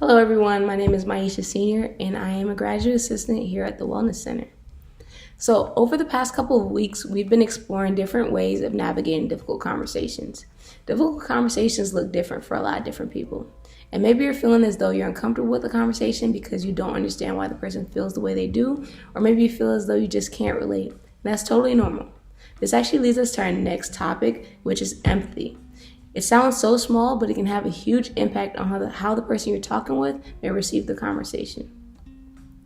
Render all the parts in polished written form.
Hello everyone, my name is Myesha Senior and I am a graduate assistant here at the Wellness Center. So over the past couple of weeks, we've been exploring different ways of navigating difficult conversations. Difficult conversations look different for a lot of different people. And maybe you're feeling as though you're uncomfortable with the conversation because you don't understand why the person feels the way they do, or maybe you feel as though you just can't relate. That's totally normal. This actually leads us to our next topic, which is empathy. It sounds so small, but it can have a huge impact on how the person you're talking with may receive the conversation.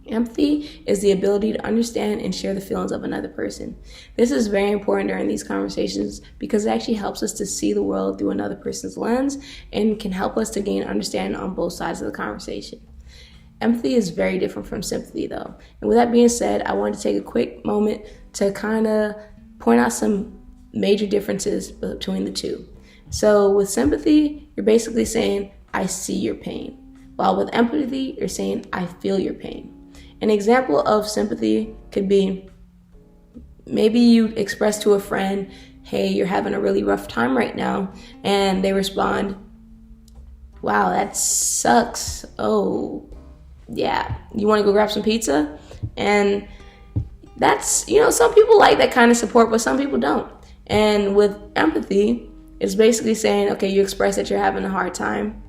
Empathy is the ability to understand and share the feelings of another person. This is very important during these conversations because it actually helps us to see the world through another person's lens and can help us to gain understanding on both sides of the conversation. Empathy is very different from sympathy though. And with that being said, I wanted to take a quick moment to kind of point out some major differences between the two. So with sympathy, you're basically saying, I see your pain. While with empathy, you're saying, I feel your pain. An example of sympathy could be, maybe you express to a friend, hey, you're having a really rough time right now. And they respond, wow, that sucks. Oh, yeah. You want to go grab some pizza? And that's, some people like that kind of support, but some people don't. And with empathy, it's basically saying, okay, you express that you're having a hard time.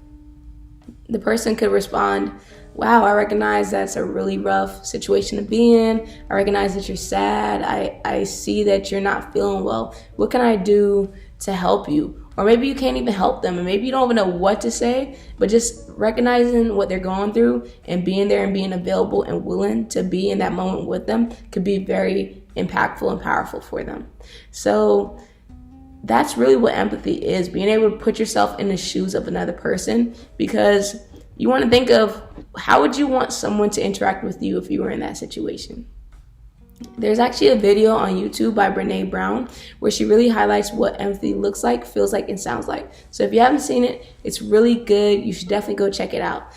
The person could respond, wow, I recognize that's a really rough situation to be in. I recognize that you're sad. I see that you're not feeling well. What can I do to help you? Or maybe you can't even help them and maybe you don't even know what to say, but just recognizing what they're going through and being there and being available and willing to be in that moment with them could be very impactful and powerful for them. So that's really what empathy is, being able to put yourself in the shoes of another person, because you want to think of how would you want someone to interact with you if you were in that situation. There's actually a video on YouTube by Brene Brown where she really highlights what empathy looks like, feels like, and sounds like. So if you haven't seen it, it's really good. You should definitely go check it out.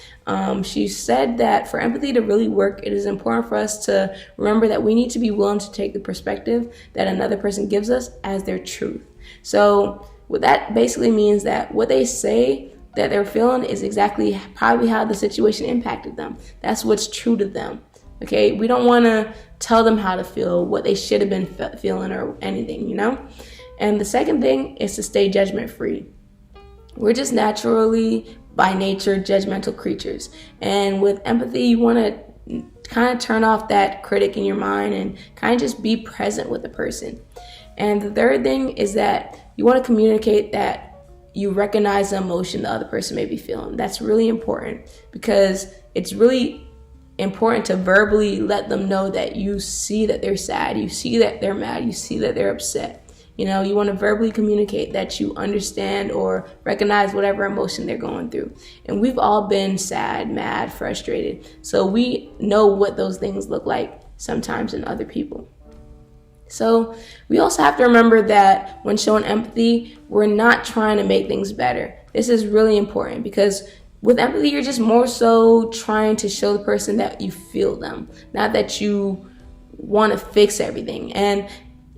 She said that for empathy to really work, it is important for us to remember that we need to be willing to take the perspective that another person gives us as their truth. So what that basically means that what they say that they're feeling is exactly probably how the situation impacted them. That's what's true to them. Okay, we don't want to tell them how to feel, what they should have been feeling or anything, And the second thing is to stay judgment free. We're just naturally, by nature, judgmental creatures. And with empathy, you want to kind of turn off that critic in your mind and kind of just be present with the person. And the third thing is that you want to communicate that you recognize the emotion the other person may be feeling. That's really important because it's really important to verbally let them know that you see that they're sad, you see that they're mad, you see that they're upset. You want to verbally communicate that you understand or recognize whatever emotion they're going through. And we've all been sad, mad, frustrated. So we know what those things look like sometimes in other people. So we also have to remember that when showing empathy, we're not trying to make things better. This is really important because with empathy, you're just more so trying to show the person that you feel them, not that you want to fix everything. And,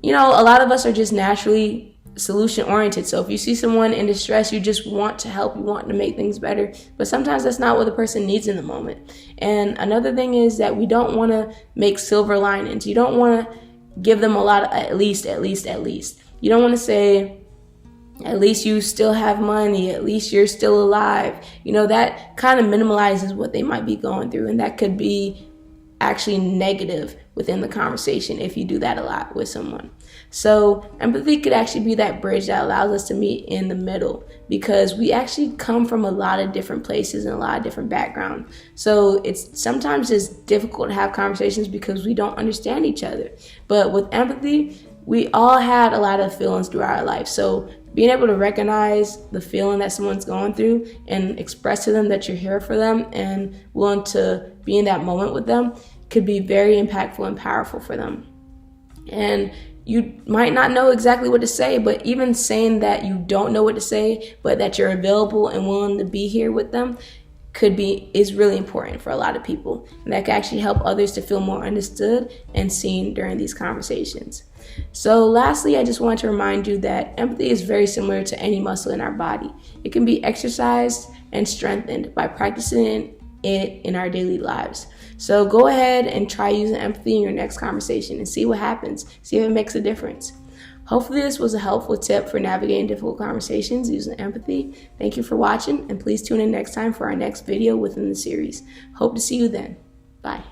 a lot of us are just naturally solution oriented. So if you see someone in distress, you just want to help, you want to make things better. But sometimes that's not what the person needs in the moment. And another thing is that we don't want to make silver linings. You don't want to give them a lot of at least. You don't want to say, at least you still have money, at least you're still alive. That kind of minimalizes what they might be going through. And that could be actually negative within the conversation if you do that a lot with someone. So empathy could actually be that bridge that allows us to meet in the middle because we actually come from a lot of different places and a lot of different backgrounds. So it's sometimes just difficult to have conversations because we don't understand each other. But with empathy, we all had a lot of feelings throughout our life. So being able to recognize the feeling that someone's going through and express to them that you're here for them and willing to be in that moment with them could be very impactful and powerful for them. And you might not know exactly what to say, but even saying that you don't know what to say, but that you're available and willing to be here with them is really important for a lot of people. And that can actually help others to feel more understood and seen during these conversations. So lastly, I just want to remind you that empathy is very similar to any muscle in our body. It can be exercised and strengthened by practicing it in our daily lives. So go ahead and try using empathy in your next conversation and see what happens. See if it makes a difference. Hopefully this was a helpful tip for navigating difficult conversations using empathy. Thank you for watching, and please tune in next time for our next video within the series. Hope to see you then. Bye.